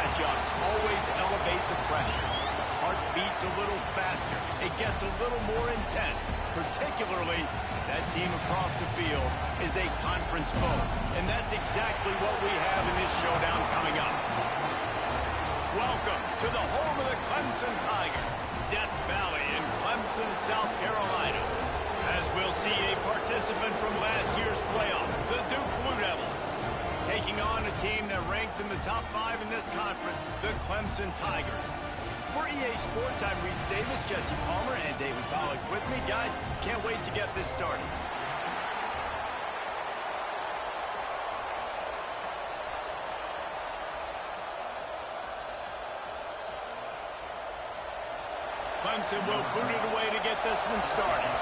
matchups always elevate the pressure. Heart beats a little faster. It gets a little more intense. Particularly, that team across the field is a conference foe. And that's exactly what we have in this showdown coming up. Welcome to the home of the Clemson Tigers, Death Valley in Clemson, South Carolina. As we'll see a participant from last year's playoff, the Duke Blue Devils, taking on a team that ranks in the top 5 in this conference, the Clemson Tigers. For EA Sports, I'm Reese Davis, Jesse Palmer, and David Pollack with me. Guys, can't wait to get this started. Clemson will boot it away to get this one started.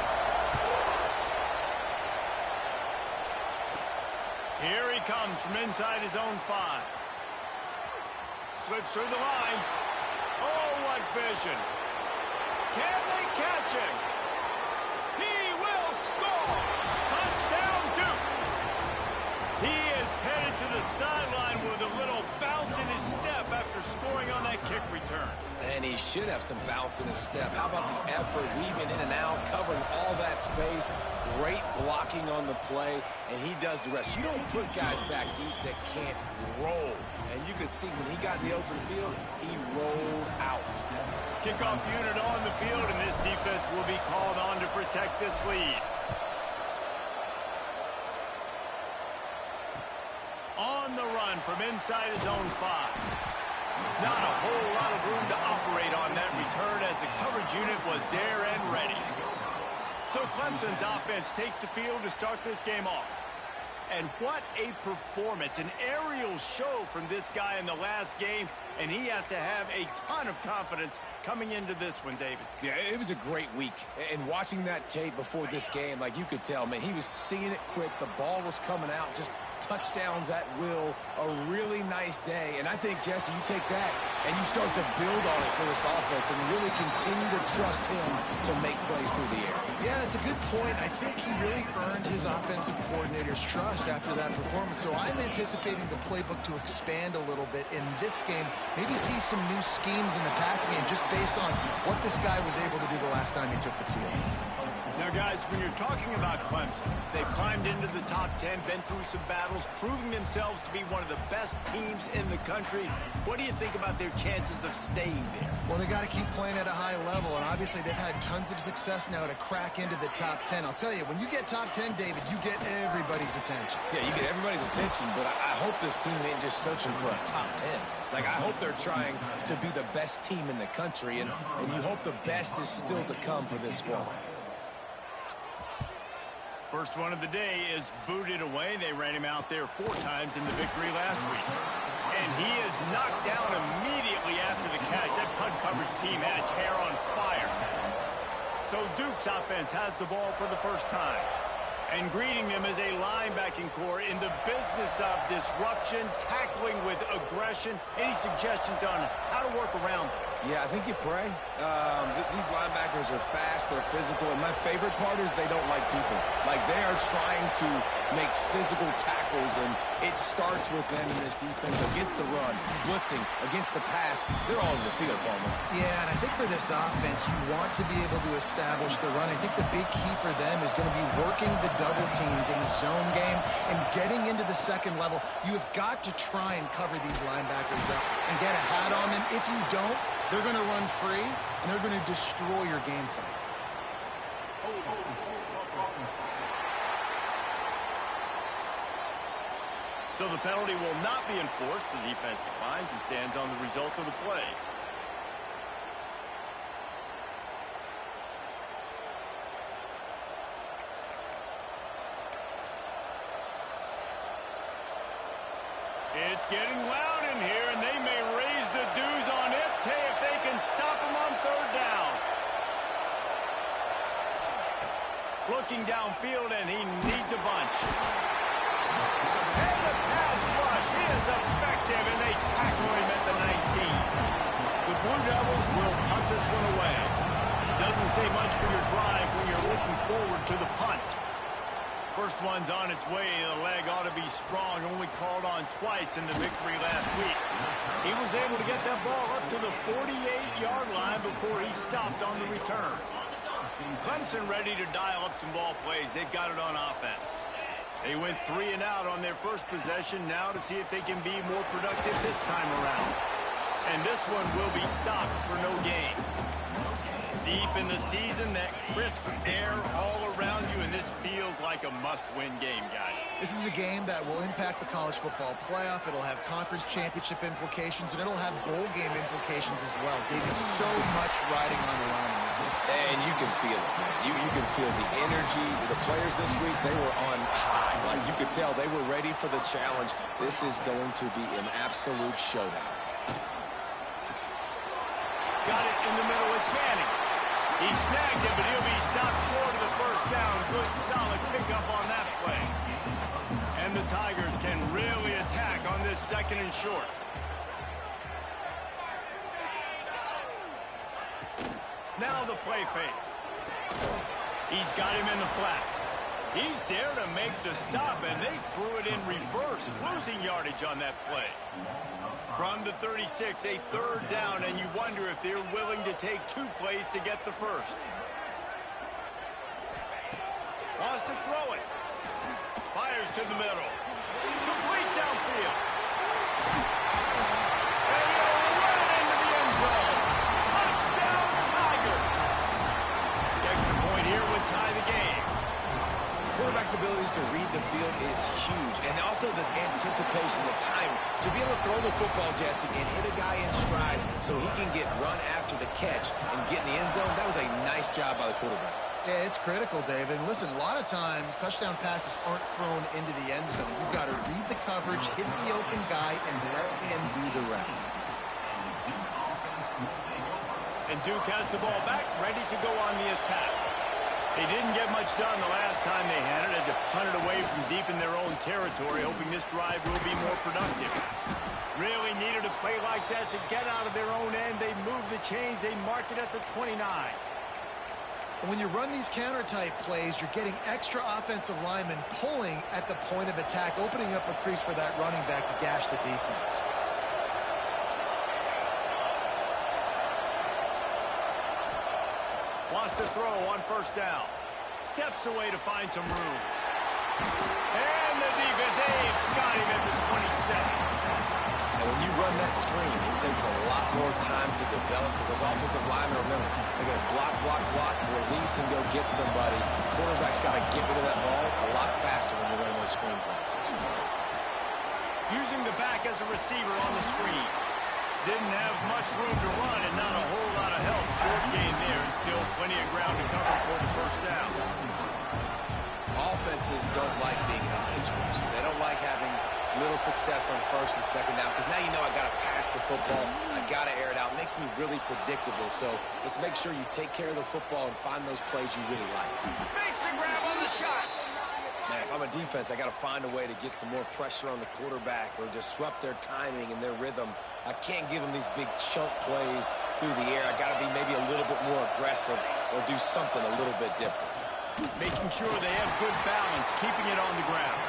Here he comes from inside his own 5. Slips through the line. Oh, what vision. Can they catch him? He will score. Touchdown, Duke. He is headed to the sideline with a little bounce in his step after scoring on that kick return. And he should have some bounce in his step. How about the effort, weaving in and out, covering all that space. Great blocking on the play, and he does the rest. You don't put guys back deep that can't roll. And you could see when he got in the open field, he rolled out. Kickoff unit on the field, and this defense will be called on to protect this lead. On the run from inside his own 5. Not a whole lot of room to operate on that return as the coverage unit was there and ready. So Clemson's offense takes the field to start this game off. And what a performance, an aerial show from this guy in the last game, and he has to have a ton of confidence coming into this one, David. Yeah, it was a great week. And watching that tape before this game, like you could tell, man, he was seeing it quick. The ball was coming out, just touchdowns at will, a really nice day. And I think, Jesse, you take that and you start to build on it for this offense and really continue to trust him to make plays through the air. Yeah, that's a good point. I think he really earned his offensive coordinator's trust after that performance. So I'm anticipating the playbook to expand a little bit in this game, maybe see some new schemes in the passing game just based on what this guy was able to do the last time he took the field. Now, guys, when you're talking about Clemson, they've climbed into the top 10, been through some battles, proving themselves to be one of the best teams in the country. What do you think about their chances of staying there? Well, they got to keep playing at a high level, and obviously they've had tons of success now to crack into the top 10. I'll tell you, when you get top 10, David, you get everybody's attention. Yeah, you get everybody's attention, but I hope this team ain't just searching for a top 10. Like, I hope they're trying to be the best team in the country, and you hope the best is still to come for this squad. First one of the day is booted away. They ran him out there 4 times in the victory last week. And he is knocked down immediately after the catch. That punt coverage team had its hair on fire. So Duke's offense has the ball for the first time. And greeting them is a linebacking core in the business of disruption, tackling with aggression. Any suggestions on how to work around them? Yeah, I think you pray. These linebackers are fast, they're physical, and my favorite part is they don't like people. Like, they are trying to make physical tackles, and it starts with them in this defense against the run, blitzing, against the pass. They're all over the field, Palmer. Yeah, and I think for this offense, you want to be able to establish the run. I think the big key for them is going to be working the double teams in the zone game and getting into the second level. You have got to try and cover these linebackers up and get a hat on them. If you don't, they're going to run free, and they're going to destroy your game plan. So the penalty will not be enforced. The defense declines and stands on the result of the play. It's getting loud in here, and they may raise the dues on it if they can stop him on 3rd down. Looking downfield, and he needs a bunch. And the pass rush is effective, and they tackle him at the 19. The Blue Devils will punt this one away. Doesn't say much for your drive when you're looking forward to the punt. First one's on its way. The leg ought to be strong. Only called on twice in the victory last week. He was able to get that ball up to the 48-yard line before he stopped on the return. Clemson ready to dial up some ball plays. They've got it on offense. They went 3 and out on their first possession. Now to see if they can be more productive this time around. And this one will be stopped for no gain. Deep in the season, that crisp air all around you, and this feels like a must-win game, guys. This is a game that will impact the college football playoff. It'll have conference championship implications, and it'll have bowl game implications as well. David, so much riding on the line in this one. And you can feel it, man. You can feel the energy. The players this week, they were on high. Like, you could tell they were ready for the challenge. This is going to be an absolute showdown. Got it in the middle. It's Manning. He snagged it, but he'll be stopped short of the first down. Good, solid pickup on that play. And the Tigers can really attack on this second and short. Now the play fake. He's got him in the flat. He's there to make the stop, and they threw it in reverse, losing yardage on that play. From the 36, a third down, and you wonder if they're willing to take 2 plays to get the first. Wants to throw it. Fires to the middle. Complete downfield. And he'll run into the end zone. Touchdown, Tigers. The extra point here would tie the game. Quarterback's abilities to read the field is huge, and also the anticipation, the time to be able to throw the football, Jesse, and hit a guy in stride so he can get run after the catch and get in the end zone. That was a nice job by the quarterback. Yeah, it's critical, David. And listen, a lot of times touchdown passes aren't thrown into the end zone. You've got to read the coverage, hit the open guy, and let him do the rest. And Duke has the ball back, ready to go on the attack. They didn't get much done the last time they had it. Had to punt it away from deep in their own territory, hoping this drive will be more productive. Really needed a play like that to get out of their own end. They move the chains. They mark it at the 29. When you run these counter-type plays, you're getting extra offensive linemen pulling at the point of attack, opening up a crease for that running back to gash the defense. Wants to throw on first down. Steps away to find some room. And the defense, they've got him at the 27. And when you run that screen, it takes a lot more time to develop because those offensive linemen, remember, they're going to block, release, and go get somebody. The quarterback's got to get rid of that ball a lot faster when you're running those screen plays. Using the back as a receiver on the screen. Didn't have much room to run and not a whole lot of help. Short gain there and still plenty of ground to cover for the first down. Offenses don't like being in these situations. They don't like having little success on first and second down because now you know I got to pass the football. I got to air it out. It makes me really predictable. So let's make sure you take care of the football and find those plays you really like. Makes the grab on the shot. Man, if I'm a defense, I got to find a way to get some more pressure on the quarterback or disrupt their timing and their rhythm. I can't give them these big chunk plays through the air. I got to be maybe a little bit more aggressive or do something a little bit different. Making sure they have good balance, keeping it on the ground.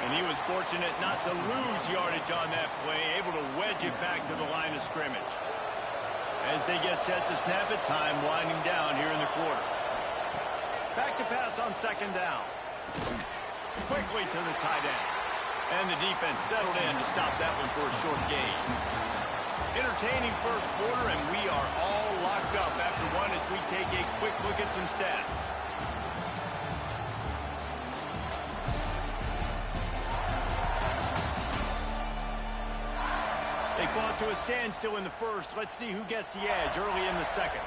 And he was fortunate not to lose yardage on that play, able to wedge it back to the line of scrimmage. As they get set to snap it, time winding down here in the quarter. Back to pass on second down. Quickly to the tight end. And the defense settled in to stop that one for a short gain. Entertaining first quarter, and we are all locked up after one as we take a quick look at some stats. They fought to a standstill in the first. Let's see who gets the edge early in the second.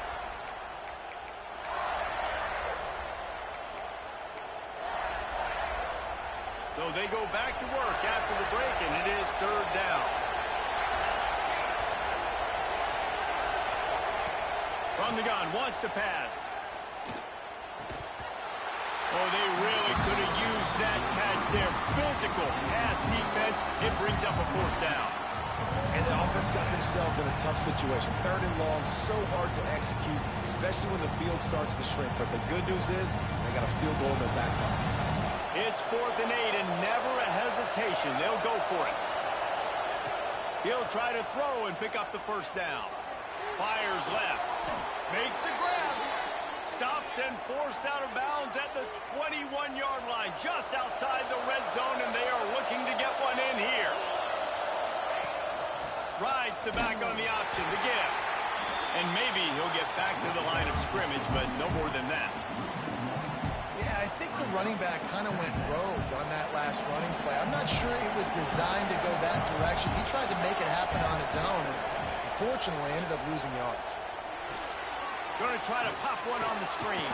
So they go back to work after the break, and it is third down. From the gun, wants to pass. Oh, they really could have used that catch there. Physical pass defense. It brings up a fourth down. And the offense got themselves in a tough situation. Third and long, so hard to execute, especially when the field starts to shrink. But the good news is they got a field goal in their back pocket. It's 4th and 8 and never a hesitation. They'll go for it. He'll try to throw and pick up the first down. Fires left. Makes the grab. Stopped and forced out of bounds at the 21-yard line, just outside the red zone, and they are looking to get one in here. Rides the back on the option, the give. And maybe he'll get back to the line of scrimmage, but no more than that. Yeah, I think the running back kind of went rogue on that last running play. I'm not sure it was designed to go that direction. He tried to make it happen on his own, and unfortunately ended up losing yards. Going to try to pop one on the screen.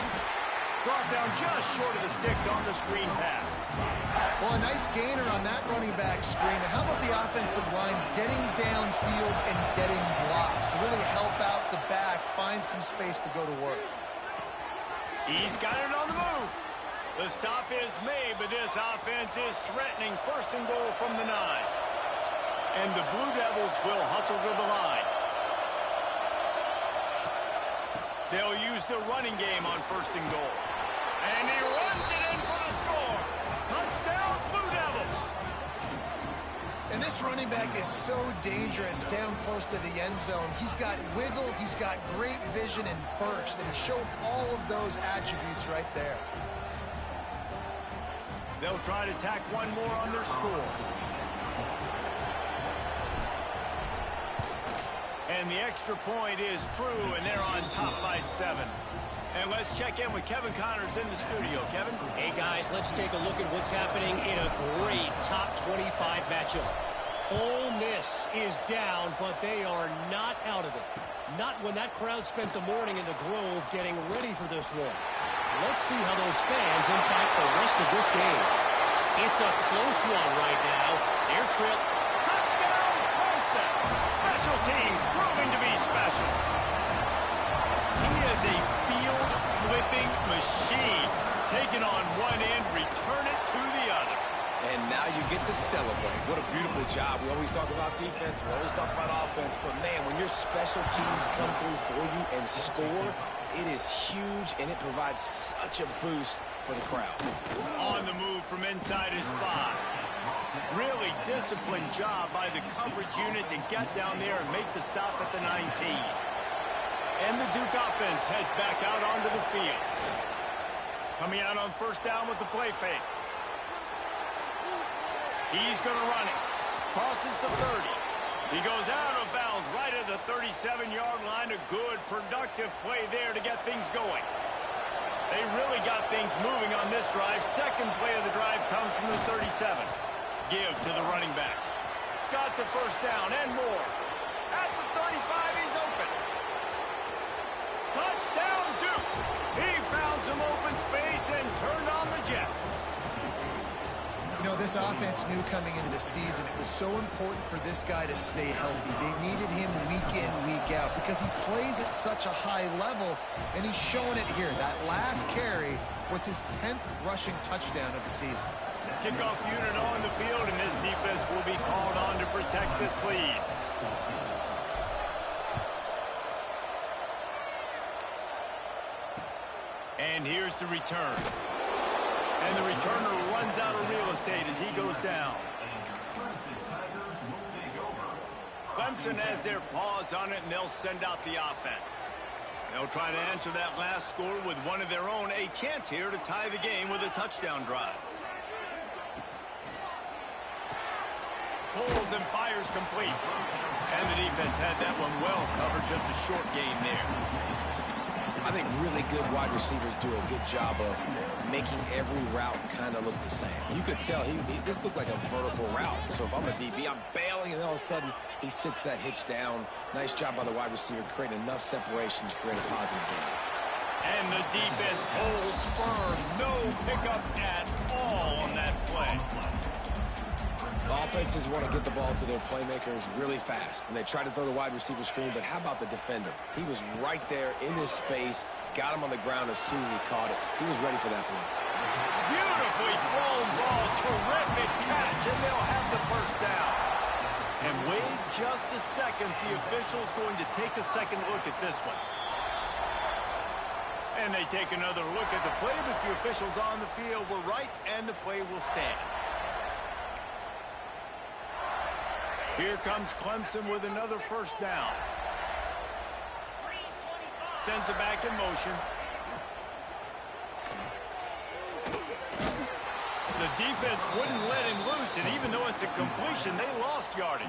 Brought down just short of the sticks on the screen pass. Well, a nice gainer on that running back screen. How about the offensive line getting downfield and getting blocks to really help out the back, find some space to go to work? He's got it on the move. The stop is made, but this offense is threatening 1st and goal from the 9. And the Blue Devils will hustle to the line. They'll use the running game on 1st and goal. And he runs it in for the score. Touchdown, Blue Devils. And this running back is so dangerous down close to the end zone. He's got wiggle, he's got great vision and burst, and he showed all of those attributes right there. They'll try to tack one more on their score. And the extra point is true, and they're on top by 7. And let's check in with Kevin Connors in the studio. Kevin? Hey, guys, let's take a look at what's happening in a great top 25 matchup. Ole Miss is down, but they are not out of it. Not when that crowd spent the morning in the Grove getting ready for this one. Let's see how those fans impact the rest of this game. It's a close one right now. Their trip. Touchdown, Clemson. Special teams proving to be special. He is a field-flipping machine. Take it on one end, return it to the other. And now you get to celebrate. What a beautiful job. We always talk about defense. We always talk about offense. But, man, when your special teams come through for you and score, it is huge, and it provides such a boost for the crowd. On the move from inside his 5. Really disciplined job by the coverage unit to get down there and make the stop at the 19. And the Duke offense heads back out onto the field. Coming out on 1st down with the play fake. He's going to run it. Crosses the 30. He goes out of bounds right at the 37-yard line. A good, productive play there to get things going. They really got things moving on this drive. Second play of the drive comes from the 37. Give to the running back. Got the 1st down and more. At the 35, he's open. Touchdown, Duke. He found some open space and turned on the Jets. You know, this offense knew coming into the season it was so important for this guy to stay healthy. They needed him week in, week out because he plays at such a high level, and he's showing it here. That last carry was his 10th rushing touchdown of the season. Kickoff unit on the field, and this defense will be called on to protect this lead. And here's the return. And the returner runs out of real estate as he goes down. Clemson has their paws on it, and they'll send out the offense. They'll try to answer that last score with one of their own. A chance here to tie the game with a touchdown drive. Pulls and fires complete. And the defense had that one well covered. Just a short gain there. I think really good wide receivers do a good job of making every route kind of look the same. You could tell this looked like a vertical route. So if I'm a DB, I'm bailing, and all of a sudden he sits that hitch down. Nice job by the wide receiver, creating enough separation to create a positive gain. And the defense holds firm. No pickup at all on that play. Offenses want to get the ball to their playmakers really fast, and they try to throw the wide receiver screen, but how about the defender? He was right there in his space, got him on the ground as soon as he caught it. He was ready for that play. Beautifully thrown ball, terrific catch, and they'll have the 1st down. And wait just a second, the official's going to take a second look at this one. And they take another look at the play, but the officials on the field were right, and the play will stand. Here comes Clemson with another first down. Sends it back in motion. The defense wouldn't let him loose, and even though it's a completion, they lost yardage.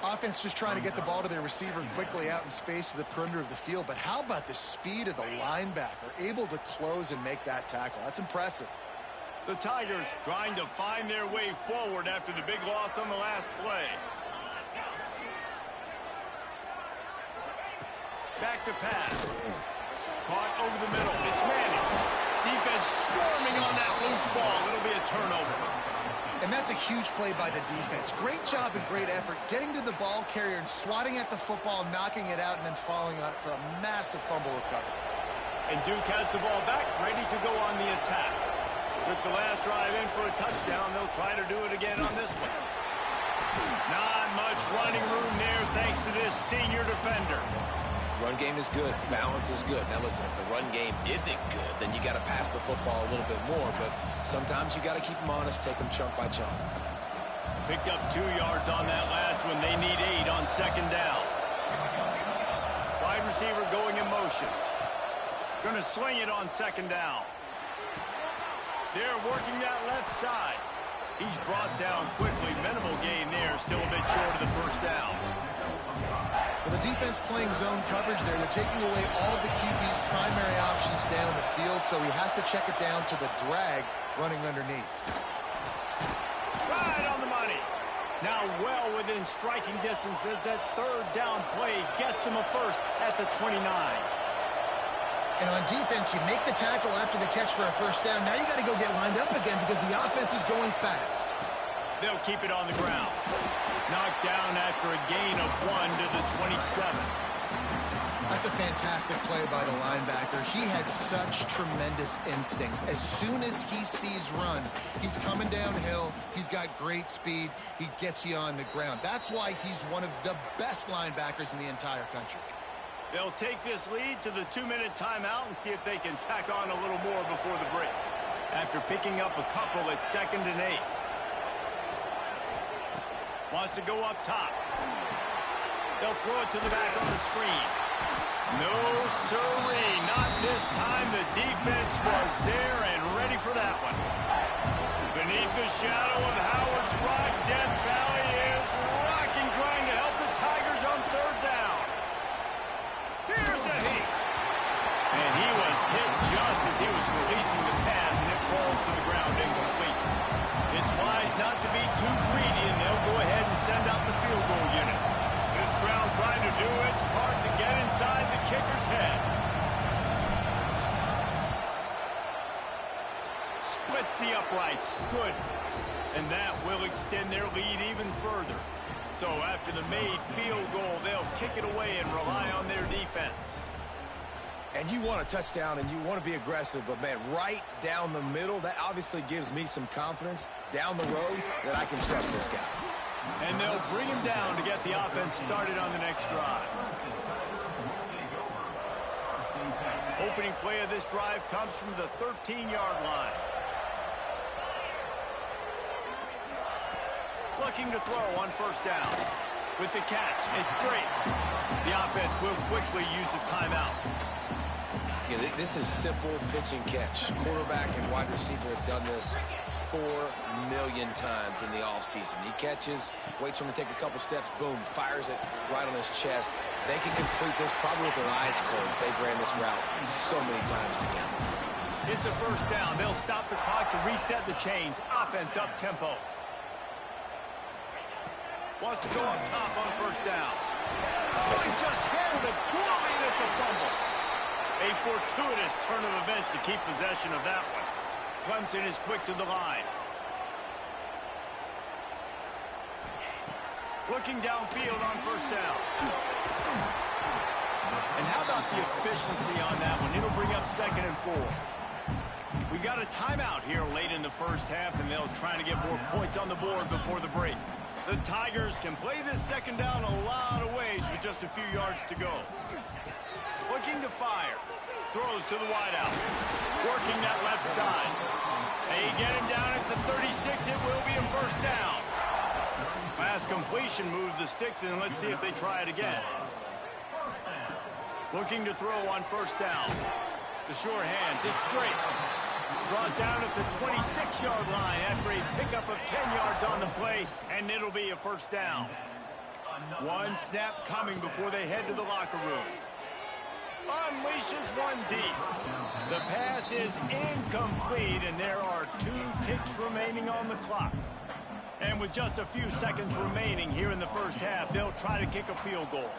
Offense just trying to get the ball to their receiver quickly out in space to the perimeter of the field. But how about the speed of the linebacker, able to close and make that tackle? That's impressive. The Tigers trying to find their way forward after the big loss on the last play. Back to pass. Caught over the middle. It's Manning. Defense storming on that loose ball. It'll be a turnover. And that's a huge play by the defense. Great job and great effort getting to the ball carrier and swatting at the football, knocking it out, and then falling on it for a massive fumble recovery. And Duke has the ball back, ready to go on the attack. Took the last drive in for a touchdown. They'll try to do it again on this one. Not much running room there thanks to this senior defender. Run game is good. Balance is good. Now, listen, if the run game isn't good, then you got to pass the football a little bit more. But sometimes you got to keep them honest, take them chunk by chunk. Picked up 2 yards on that last one. They need 8 on second down. Wide receiver going in motion. Going to swing it on second down. They're working that left side. He's brought down quickly. Minimal gain there. Still a bit short of the first down. Well, the defense playing zone coverage there. They're taking away all of the QB's primary options down the field, so he has to check it down to the drag running underneath. Right on the money. Now well within striking distance as that third down play gets him a first at the 29. And on defense, you make the tackle after the catch for a first down. Now you got to go get lined up again because the offense is going fast. They'll keep it on the ground. Knocked down after a gain of 1 to the 27. That's a fantastic play by the linebacker. He has such tremendous instincts. As soon as he sees run, he's coming downhill. He's got great speed. He gets you on the ground. That's why he's one of the best linebackers in the entire country. They'll take this lead to the 2-minute timeout and see if they can tack on a little more before the break. After picking up a couple at 2nd and 8. Wants to go up top. They'll throw it to the back on the screen. No, sirree. Not this time. The defense was there and ready for that one. Beneath the shadow of Howard's Rock, Death Valley is rocking, trying to help the Tigers on third down. Here's a hit. And he was hit just as he was releasing the pass, and it falls to the ground incomplete. It's wise not to be too greedy, and they'll go ahead and send out the field goal unit. This ground trying to do its part to get inside the kicker's head. Splits the uprights. Good. And that will extend their lead even further. So after the made field goal, they'll kick it away and rely on their defense. And you want a touchdown and you want to be aggressive, but, man, right down the middle, that obviously gives me some confidence down the road that I can trust this guy. And they'll bring him down to get the offense started on the next drive. Opening play of this drive comes from the 13-yard line. Looking to throw on first down. With the catch, it's straight. The offense will quickly use a timeout. Yeah, this is simple pitch and catch. Quarterback and wide receiver have done this 4 million times in the offseason. He catches, waits for him to take a couple steps, boom, fires it right on his chest. They can complete this probably with their eyes closed. They've ran this route so many times together. It's a first down. They'll stop the clock to reset the chains. Offense up tempo. Wants to go up top on first down. Oh, he just handled it poorly, and it's a fumble. A fortuitous turn of events to keep possession of that one. Clemson is quick to the line. Looking downfield on first down. And how about the efficiency on that one? It'll bring up 2nd and 4. We got a timeout here late in the first half, and they'll try to get more points on the board before the break. The Tigers can play this second down a lot of ways with just a few yards to go. looking to fire. Throws to the wideout. Working that left side. They get him down at the 36. It will be a first down. Last completion moved the sticks in. Let's see if they try it again. Looking to throw on first down. The sure hands. It's straight. Brought down at the 26-yard line after a pickup of 10 yards on the play, and it'll be a first down. One snap coming before they head to the locker room. Unleashes one deep. The pass is incomplete, and there are 2 ticks remaining on the clock. And with just a few seconds remaining here in the first half, they'll try to kick a field goal.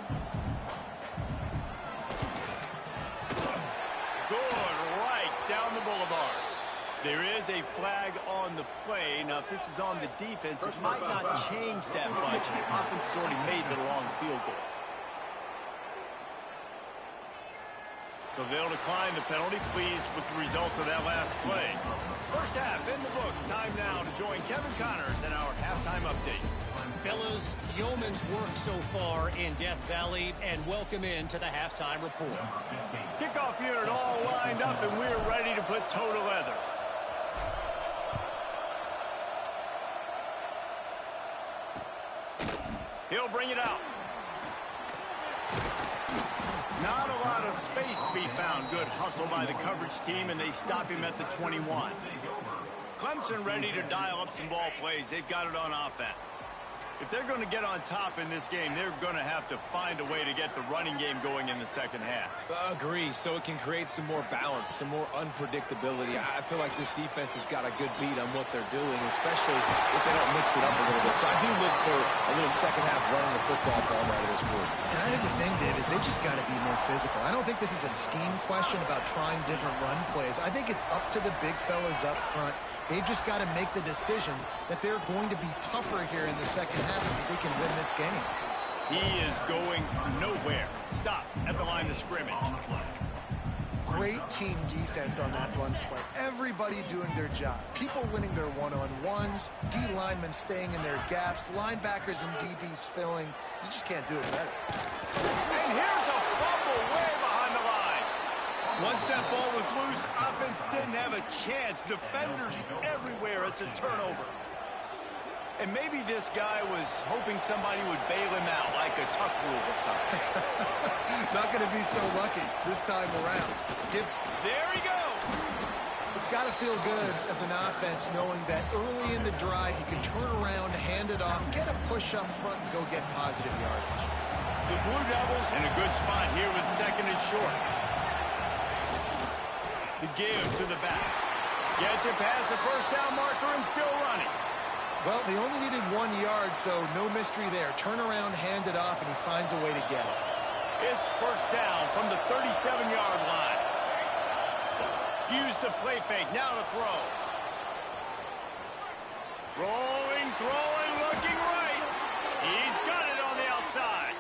Good, right down the boulevard. There is a flag on the play. Now, if this is on the defense, it might not change that much. Offense has already made the long field goal. So they'll decline the penalty. Pleased with the results of that last play. First half in the books. Time now to join Kevin Connors in our halftime update. Fellas, yeoman's work so far in Death Valley, and welcome into the halftime report. Kickoff unit all lined up, and we're ready to put toe to leather. He'll bring it out. Not a lot of space to be found. Good hustle by the coverage team, and they stop him at the 21. Clemson ready to dial up some ball plays. They've got it on offense. If they're going to get on top in this game, they're going to have to find a way to get the running game going in the second half. Agree, so it can create some more balance, some more unpredictability. I feel like this defense has got a good beat on what they're doing, especially if they don't mix it up a little bit. So I do look for a little second half running the football from out of this group. And I think the thing, Dave, is they just got to be more physical. I don't think this is a scheme question about trying different run plays. I think it's up to the big fellas up front. They've just got to make the decision that they're going to be tougher here in the second half so that they can win this game. He is going nowhere. Stop at the line of scrimmage. Great team defense on that run play. Everybody doing their job. People winning their one-on-ones, D linemen staying in their gaps, linebackers and DBs filling. You just can't do it better. And here's a fumble way behind the line. Once that ball was loose, offense didn't have a chance. Defenders everywhere. It's a turnover. And maybe this guy was hoping somebody would bail him out, like a tuck rule or something. Not going to be so lucky this time around. There he goes. It's got to feel good as an offense knowing that early in the drive you can turn around, hand it off, get a push up front, and go get positive yardage. The Blue Devils in a good spot here with second and short. The give to the back. Gets it past the first down marker and still running. Well, they only needed 1 yard, so no mystery there. Turn around, hand it off, and he finds a way to get it. It's first down from the 37-yard line. Use the play fake. Now to throw. Rolling, throwing, looking right. He's got it on the outside.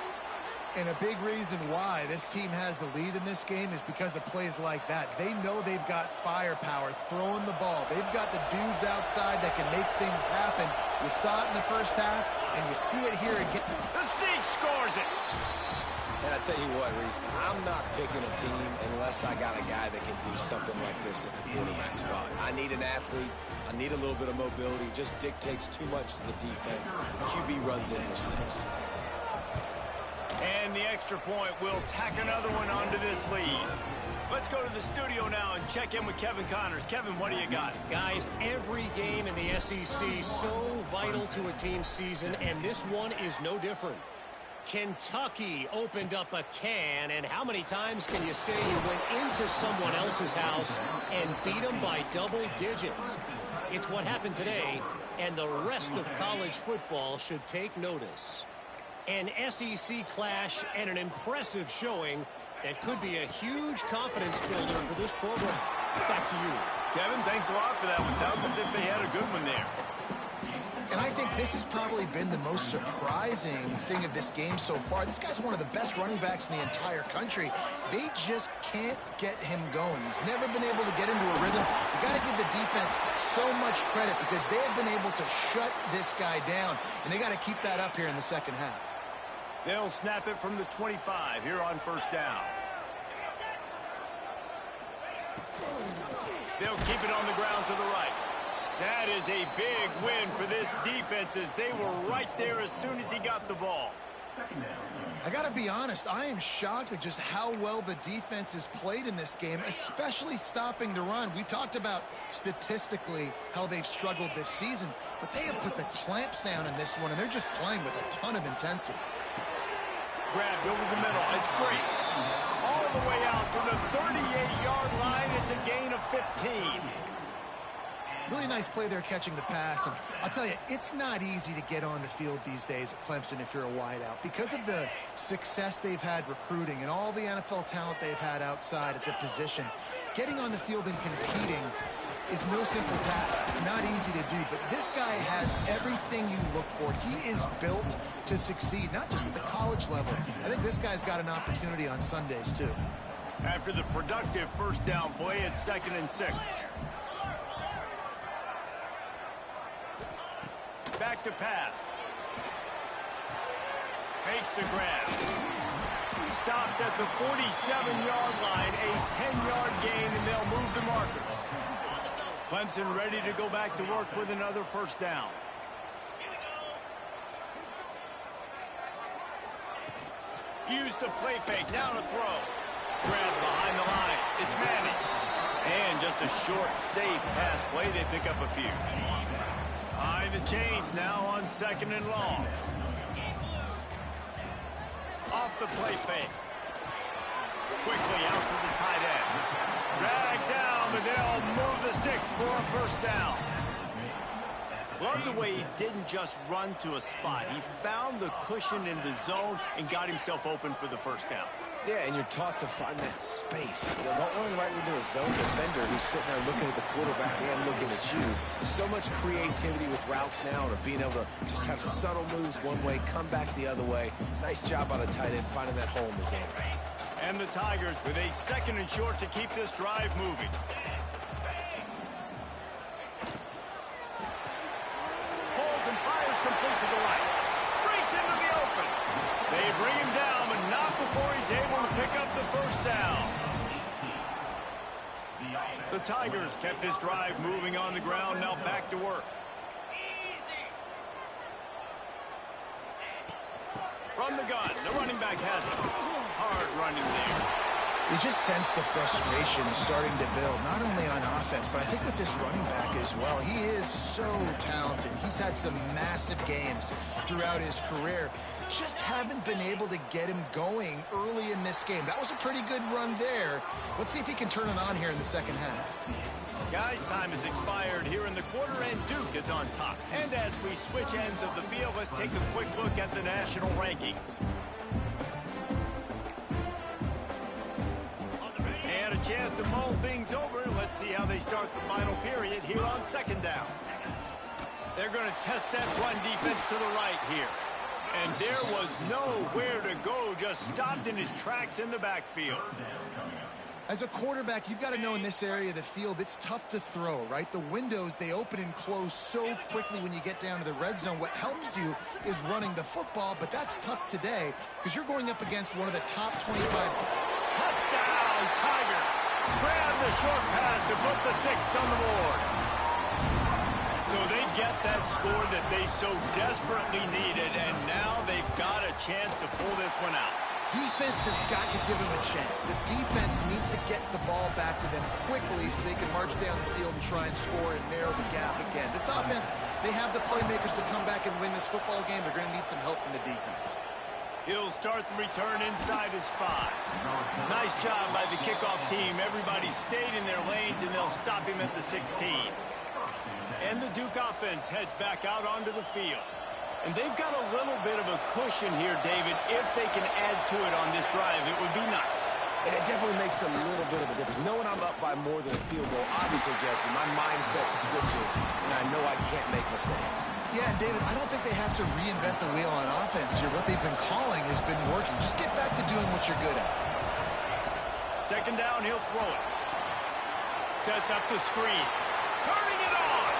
And a big reason why this team has the lead in this game is because of plays like that. They know they've got firepower throwing the ball. They've got the dudes outside that can make things happen. You saw it in the first half, and you see it here again. The Sneak scores it. And I tell you what, Reese, I'm not picking a team unless I got a guy that can do something like this at the quarterback spot. I need an athlete. I need a little bit of mobility. It just dictates too much to the defense. QB runs in for 6. And the extra point will tack another one onto this lead. Let's go to the studio now and check in with Kevin Connors. Kevin, what do you got? Guys, every game in the SEC so vital to a team's season, and this one is no different. Kentucky opened up a can, and how many times can you say you went into someone else's house and beat them by double digits? It's what happened today, and the rest of college football should take notice. An SEC clash and an impressive showing that could be a huge confidence builder for this program. Back to you. Kevin, thanks a lot for that one. Sounds as if they had a good one there. And I think this has probably been the most surprising thing of this game so far. This guy's one of the best running backs in the entire country. They just can't get him going. He's never been able to get into a rhythm. You got to give the defense so much credit because they have been able to shut this guy down, and they got to keep that up here in the second half. They'll snap it from the 25 here on first down. They'll keep it on the ground to the right. That is a big win for this defense as they were right there as soon as he got the ball. I got to be honest, I am shocked at just how well the defense has played in this game, especially stopping the run. We talked about statistically how they've struggled this season, but they have put the clamps down in this one, and they're just playing with a ton of intensity. Grabbed over the middle. It's straight. All the way out to the 38-yard line. It's a gain of 15. Really nice play there catching the pass. And I'll tell you, it's not easy to get on the field these days at Clemson if you're a wideout. Because of the success they've had recruiting and all the NFL talent they've had outside at the position, getting on the field and competing is no simple task. It's not easy to do, but this guy has everything you look for. He is built to succeed, not just at the college level. I think this guy's got an opportunity on Sundays, too. After the productive first down play, it's 2nd and 6. Back to pass. Makes the grab. Stopped at the 47-yard line, a 10-yard gain, and they'll move the markers. Clemson ready to go back to work with another first down. Use the play fake, now to throw. Grab behind the line, it's Manning. And just a short, safe pass play, they pick up a few. High the chains now on 2nd and long. Off the play fake. Quickly out to the tight end. Dragged down, but they'll move the sticks for a first down. Love the way he didn't just run to a spot. He found the cushion in the zone and got himself open for the first down. Yeah, and you're taught to find that space. You know, don't run right into a zone defender who's sitting there looking at the quarterback and looking at you. There's so much creativity with routes now and being able to just have subtle moves one way, come back the other way. Nice job by the tight end finding that hole in the zone. And the Tigers with a 2nd and short to keep this drive moving. Holds and fires complete to the right. Breaks into the open. They bring him down, but not before he's able to pick up the first down. The Tigers kept this drive moving on the ground, now back to work. From the gun, the running back has it. Hard running there. You just sense the frustration starting to build, not only on offense, but I think with this running back as well. He is so talented. He's had some massive games throughout his career. Just haven't been able to get him going early in this game. That was a pretty good run there. Let's see if he can turn it on here in the second half. Guys, time has expired here in the quarter, and Duke is on top. And as we switch ends of the field, let's take a quick look at the national rankings. And a chance to mull things over. Let's see how they start the final period here on 2nd down. They're going to test that run defense to the right here. And there was nowhere to go, just stopped in his tracks in the backfield. As a quarterback, you've got to know in this area of the field, it's tough to throw, right? The windows, they open and close so quickly when you get down to the red zone. What helps you is running the football, but that's tough today because you're going up against one of the top 25. Touchdown, Tigers. Grab the short pass to put the 6 on the board. So they get that score that they so desperately needed, and now they've got a chance to pull this one out. Defense has got to give them a chance. The defense needs to get the ball back to them quickly so they can march down the field and try and score and narrow the gap again. This offense, they have the playmakers to come back and win this football game. They're going to need some help from the defense. He'll start the return inside his 5. Nice job by the kickoff team. Everybody stayed in their lanes, and they'll stop him at the 16. And the Duke offense heads back out onto the field. And they've got a little bit of a cushion here, David. If they can add to it on this drive, it would be nice. And it definitely makes a little bit of a difference. Knowing I'm up by more than a field goal, obviously, Jesse, my mindset switches, and I know I can't make mistakes. Yeah, and David, I don't think they have to reinvent the wheel on offense here. What they've been calling has been working. Just get back to doing what you're good at. 2nd down, he'll throw it. Sets up the screen. Turning it on.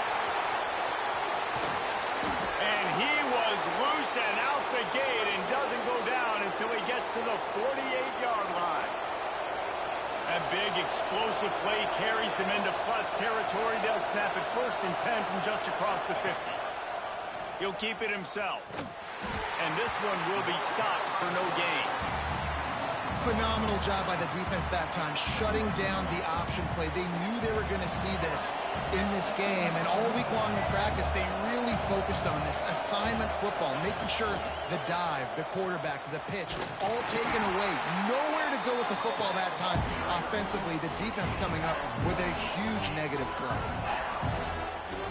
And he was loose and out the gate and doesn't go down until he gets to the 48-yard line. A big explosive play carries them into plus territory. They'll snap it 1st and 10 from just across the 50. He'll keep it himself. And this one will be stopped for no gain. Phenomenal job by the defense that time, shutting down the option play. They knew they were going to see this in this game, and all week long in practice, they really focused on this assignment football, making sure the dive, the quarterback, the pitch, all taken away. Nowhere to go with the football that time. Offensively, the defense coming up with a huge negative play.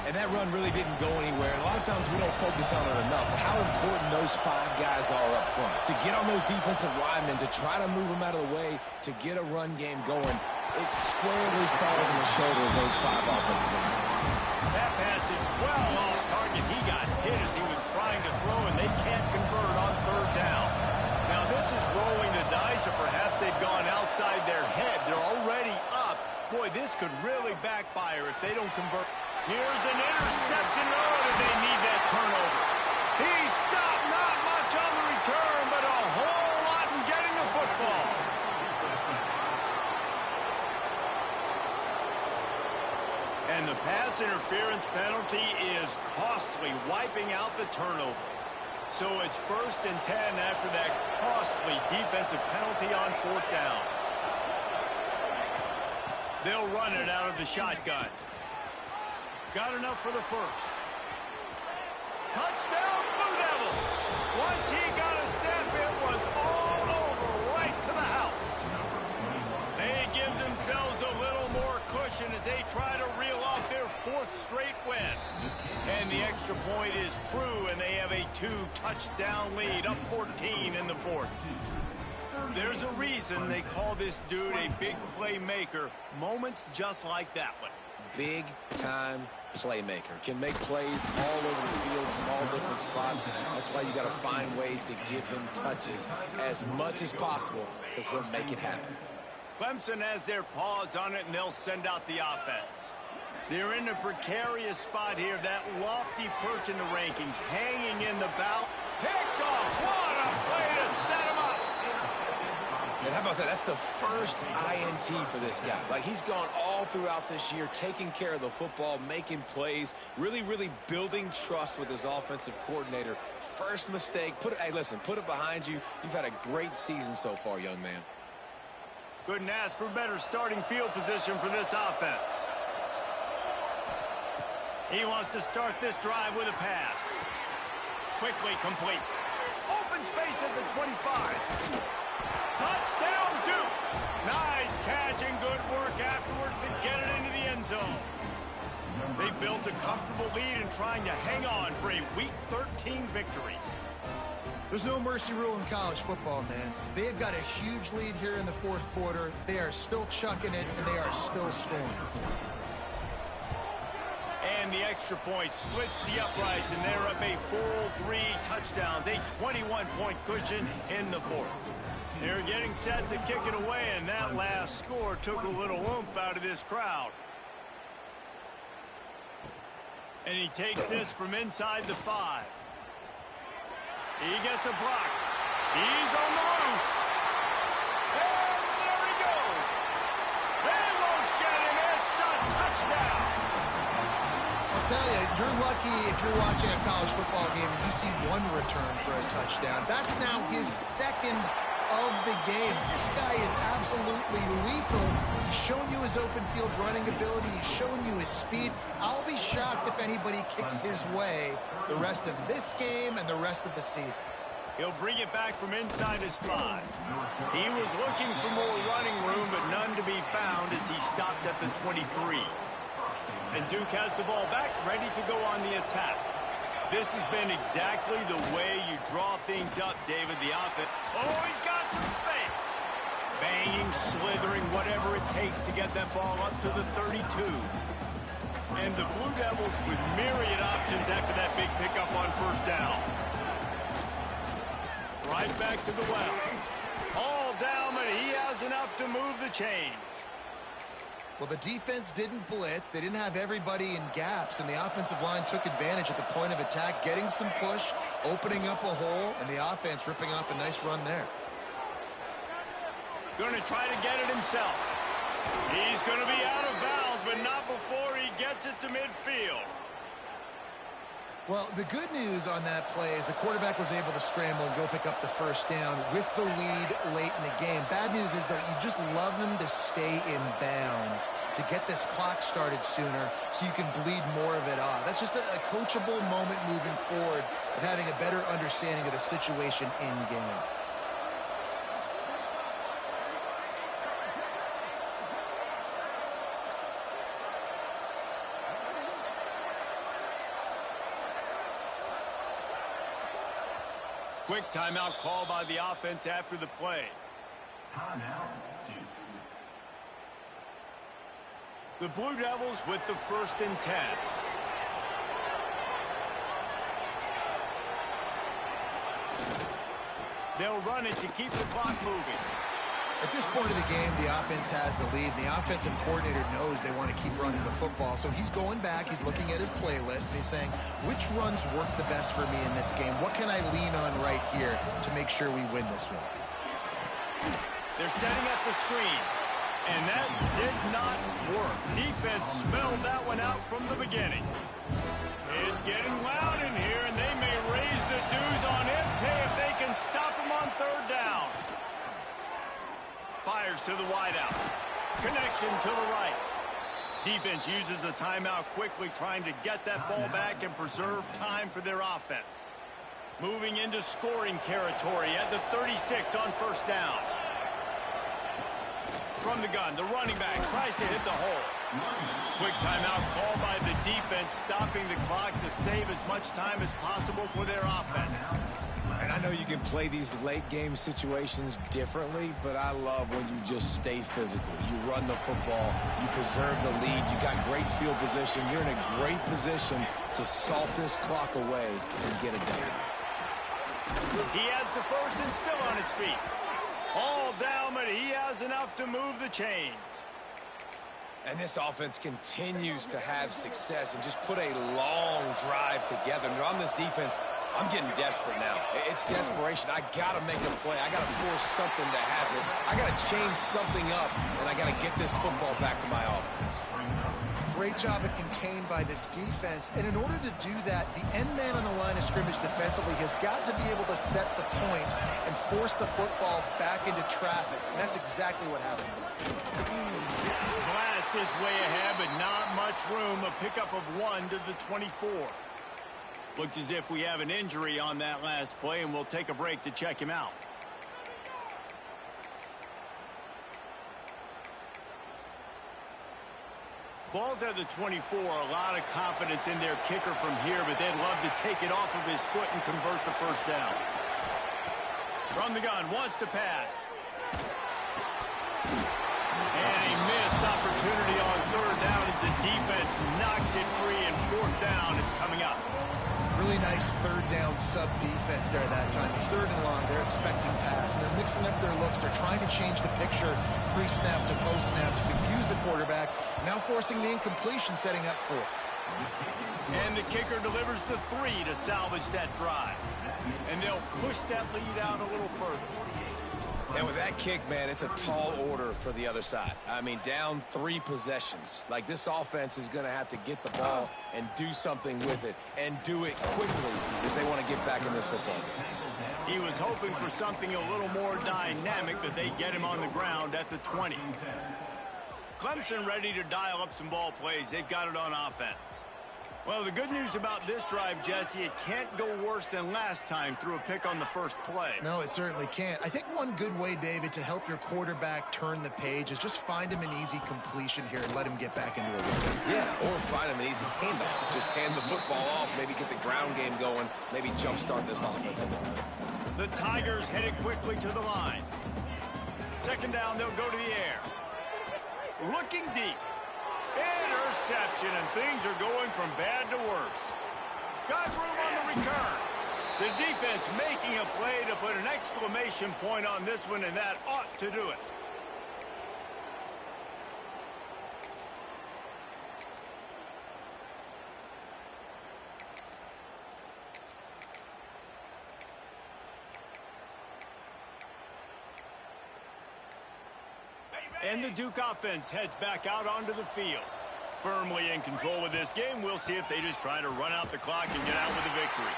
And that run really didn't go anywhere. And a lot of times we don't focus on it enough. But how important those 5 guys are up front. To get on those defensive linemen, to try to move them out of the way, to get a run game going, it squarely falls on the shoulder of those 5 offensive linemen. That pass is well off target. He got hit as he was trying to throw, and they can't convert on 3rd down. Now this is rolling the dice, or perhaps they've gone outside their head. They're already up. Boy, this could really backfire if they don't convert. Here's an interception. Oh, did they need that turnover? He stopped, not much on the return, but a whole lot in getting the football. And the pass interference penalty is costly, wiping out the turnover. So it's 1st and 10 after that costly defensive penalty on 4th down. They'll run it out of the shotgun. Got enough for the 1st. Touchdown, Blue Devils! Once he got a step, it was all over, right to the house. They give themselves a little more cushion as they try to reel off their 4th straight win. And the extra point is true, and they have a 2-touchdown lead, up 14 in the 4th. There's a reason they call this dude a big playmaker. Moments just like that one. Big-time playmaker. Can make plays all over the field from all different spots. That's why you got to find ways to give him touches as much as possible, because he'll make it happen. Clemson has their paws on it, and they'll send out the offense. They're in a precarious spot here. That lofty perch in the rankings, hanging in the bow. Picked off. What a play to set him up. And how about that? That's the first INT for this guy. Like, he's gone all throughout this year, taking care of the football, making plays, really building trust with his offensive coordinator. First mistake. Hey, listen, put it behind you. You've had a great season so far, young man. Couldn't ask for better starting field position for this offense. He wants to start this drive with a pass. Quickly complete. Open space at the 25. Touchdown, Duke. Nice catch and good work afterwards to get it into the end zone. They built a comfortable lead and trying to hang on for a Week 13 victory. There's no mercy rule in college football, man. They have got a huge lead here in the 4th quarter. They are still chucking it, and they are still scoring. And the extra point splits the uprights, and they're up a full 3 touchdowns, a 21-point cushion in the 4th. They're getting set to kick it away, and that last score took a little oomph out of this crowd. And he takes this from inside the 5. He gets a block. He's on the loose. And there he goes. They won't get him. It's a touchdown. I'll tell you, you're lucky if you're watching a college football game and you see one return for a touchdown. That's now his 2nd of the game. This guy is absolutely lethal. He's shown you his open field running ability. He's shown you his speed. I'll be shocked if anybody kicks his way the rest of this game and the rest of the season. He'll bring it back from inside his 5. He was looking for more running room, but none to be found as he stopped at the 23. And Duke has the ball back, ready to go on the attack. This has been exactly the way you draw things up, David, the offense. Oh, he's got some space. Banging, slithering, whatever it takes to get that ball up to the 32. And the Blue Devils with myriad options after that big pickup on 1st down. Right back to the well. All down, but he has enough to move the chains. Well, the defense didn't blitz. They didn't have everybody in gaps, and the offensive line took advantage at the point of attack, getting some push, opening up a hole, and the offense ripping off a nice run there. Going to try to get it himself. He's going to be out of bounds, but not before he gets it to midfield. Well, the good news on that play is the quarterback was able to scramble and go pick up the first down with the lead late in the game. Bad news is, though, you just love them to stay in bounds to get this clock started sooner so you can bleed more of it off. That's just a coachable moment moving forward of having a better understanding of the situation in game. Quick timeout call by the offense after the play. The Blue Devils with the 1st and 10. They'll run it to keep the clock moving. At this point of the game, the offense has the lead, and the offensive coordinator knows they want to keep running the football. So he's going back, he's looking at his playlist, and he's saying, which runs work the best for me in this game? What can I lean on right here to make sure we win this one? They're setting up the screen, and that did not work. Defense smelled that one out from the beginning. It's getting loud in here, and they may raise the dues on MK if they can stop him on 3rd down. Fires to the wideout. Connection to the right. Defense uses a timeout quickly, trying to get that ball back and preserve time for their offense. Moving into scoring territory at the 36 on 1st down. From the gun, the running back tries to hit the hole. Quick timeout call by the defense, stopping the clock to save as much time as possible for their offense. And I know you can play these late game situations differently, but I love when you just stay physical. You run the football, you preserve the lead, you got great field position. You're in a great position to salt this clock away and get it done. He has the 1st and still on his feet. All down, but he has enough to move the chains. And this offense continues to have success and just put a long drive together. And on this defense, I'm getting desperate now. It's desperation. I got to make a play. I got to force something to happen. I got to change something up, and I got to get this football back to my offense. Great job of contained by this defense. And in order to do that, the end man on the line of scrimmage defensively has got to be able to set the point and force the football back into traffic. And that's exactly what happened. Blast is way ahead, but not much room. A pickup of 1 to the 24. Looks as if we have an injury on that last play, and we'll take a break to check him out. Ball's at the 24. A lot of confidence in their kicker from here, but they'd love to take it off of his foot and convert the 1st down. From the gun, wants to pass. And a missed opportunity on 3rd down as the defense knocks it free, and 4th down is coming up. Really nice 3rd down sub-defense there that time. It's 3rd and long. They're expecting pass, and they're mixing up their looks. They're trying to change the picture pre-snap to post-snap to confuse the quarterback, now forcing the incompletion, setting up 4th. And the kicker delivers the 3 to salvage that drive. And they'll push that lead out a little further. And with that kick, man, it's a tall order for the other side. I mean, down 3 possessions. Like, this offense is going to have to get the ball and do something with it, and do it quickly if they want to get back in this football game. He was hoping for something a little more dynamic, but they get him on the ground at the 20. Clemson ready to dial up some ball plays. They've got it on offense. Well, the good news about this drive, Jesse, it can't go worse than last time through a pick on the 1st play. No, it certainly can't. I think one good way, David, to help your quarterback turn the page is just find him an easy completion here and let him get back into a rhythm. Yeah, or find him an easy handoff. Just hand the football off, maybe get the ground game going, maybe jumpstart this offense a little bit. The Tigers headed quickly to the line. 2nd down, they'll go to the air. Looking deep. Interception, and things are going from bad to worse. Got room on the return. The defense making a play to put an exclamation point on this one, and that ought to do it. And the Duke offense heads back out onto the field. Firmly in control of this game. We'll see if they just try to run out the clock and get out with a victory.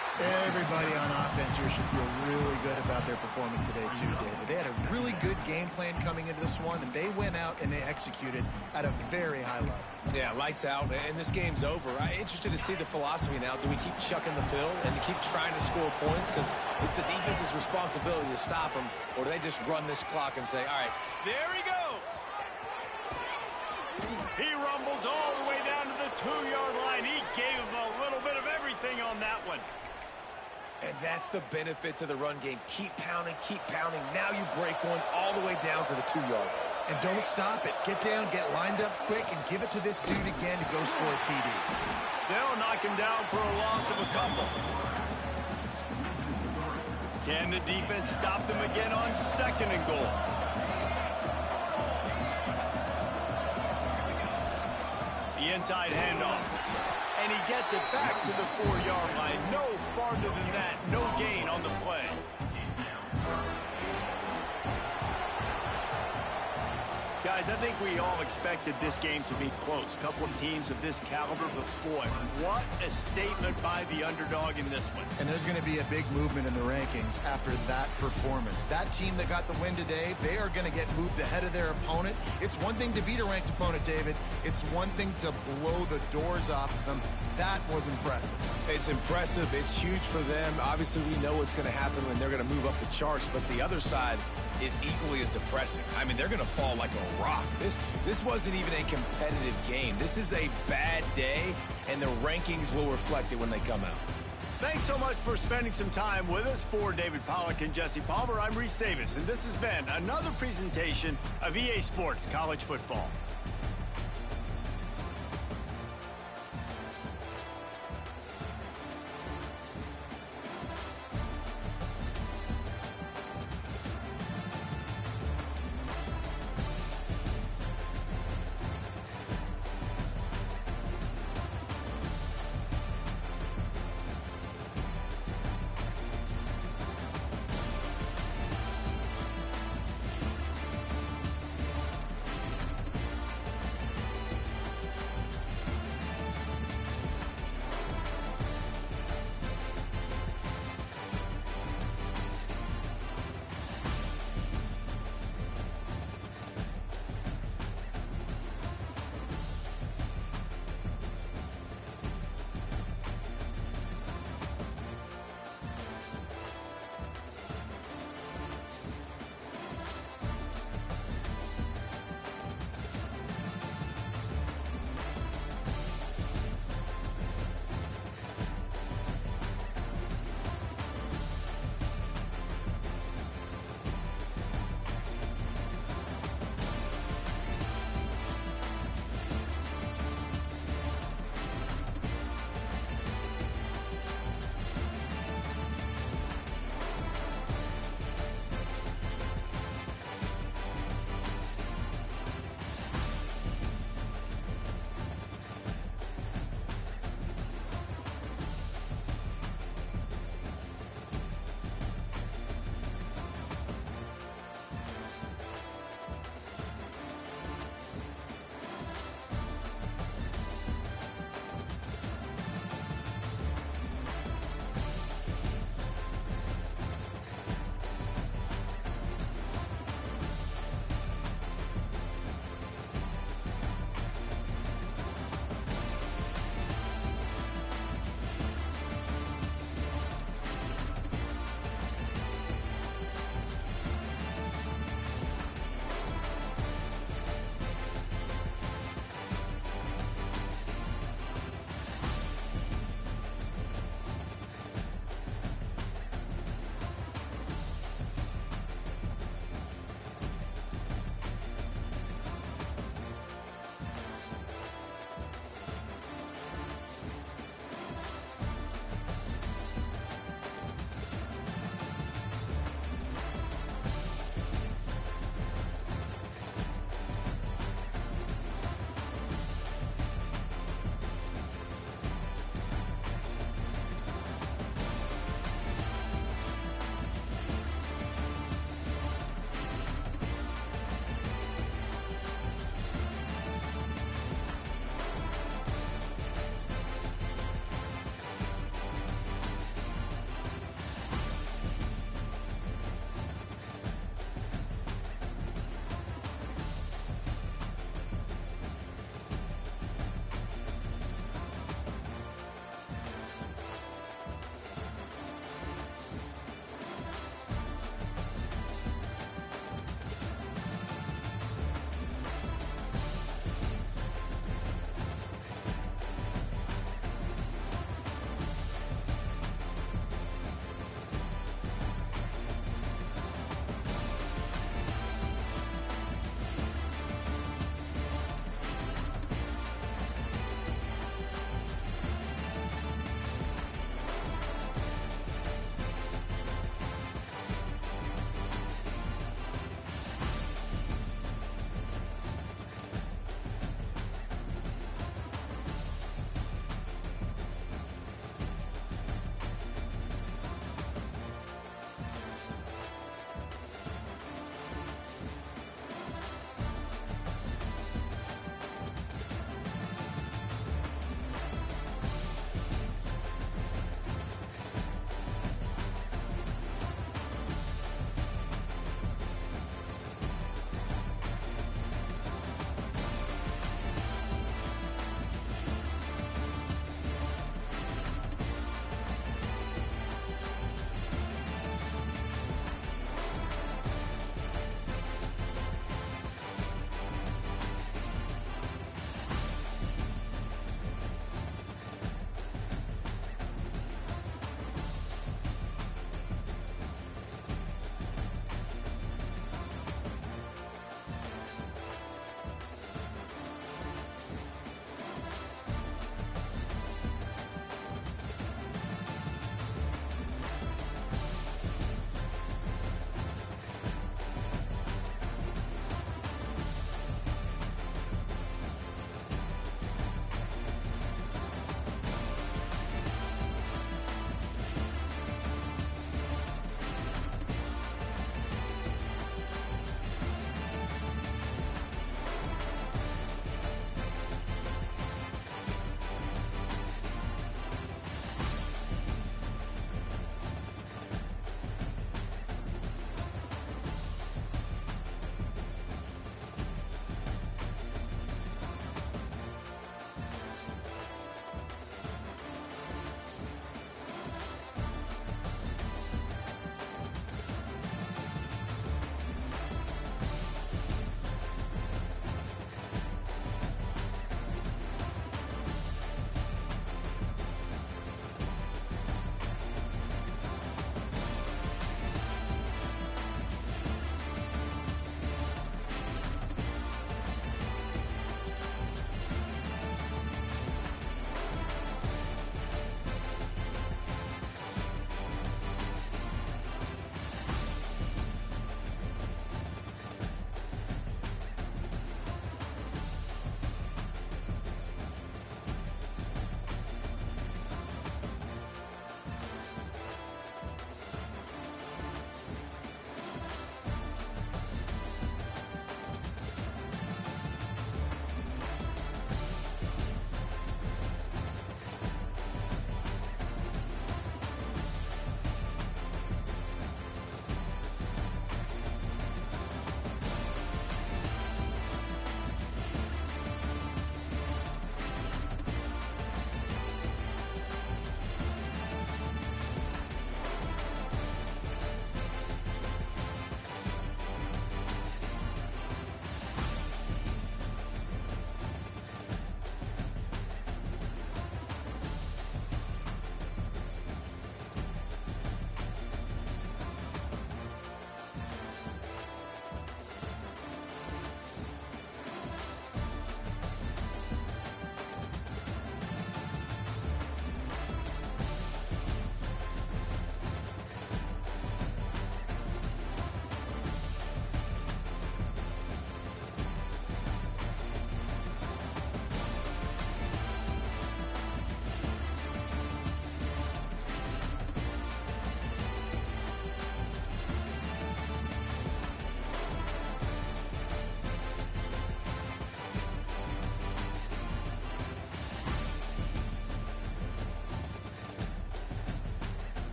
Everybody on offense here should feel really good about their performance today too, David. They had a really good game plan coming into this one, and they went out and they executed at a very high level. Yeah, lights out, and this game's over. I'm interested to see the philosophy now. Do we keep chucking the pill and to keep trying to score points? Because it's the defense's responsibility to stop them, or do they just run this clock and say, all right, there he goes. He rumbles all the way down to the 2-yard line. He gave him a little bit of everything on that one. And that's the benefit to the run game. Keep pounding, keep pounding. Now you break one all the way down to the 2-yard line. And don't stop it. Get down, get lined up quick, and give it to this dude again to go score a TD. They'll knock him down for a loss of a couple. Can the defense stop them again on 2nd and goal? The inside handoff. And he gets it back to the 4-yard line. No farther than that. No gain on the play. Guys, I think we all expected this game to be close. Couple of teams of this caliber, but boy, what a statement by the underdog in this one. And there's going to be a big movement in the rankings after that performance. That team that got the win today, they are going to get moved ahead of their opponent. It's one thing to beat a ranked opponent, David. It's one thing to blow the doors off of them. That was impressive. It's impressive. It's huge for them. Obviously, we know what's going to happen when they're going to move up the charts, but the other side is equally as depressing. I mean, they're going to fall like a rock. This wasn't even a competitive game. This is a bad day, and the rankings will reflect it when they come out. Thanks so much for spending some time with us. For David Pollack and Jesse Palmer, I'm Reese Davis, and this has been another presentation of EA Sports College Football.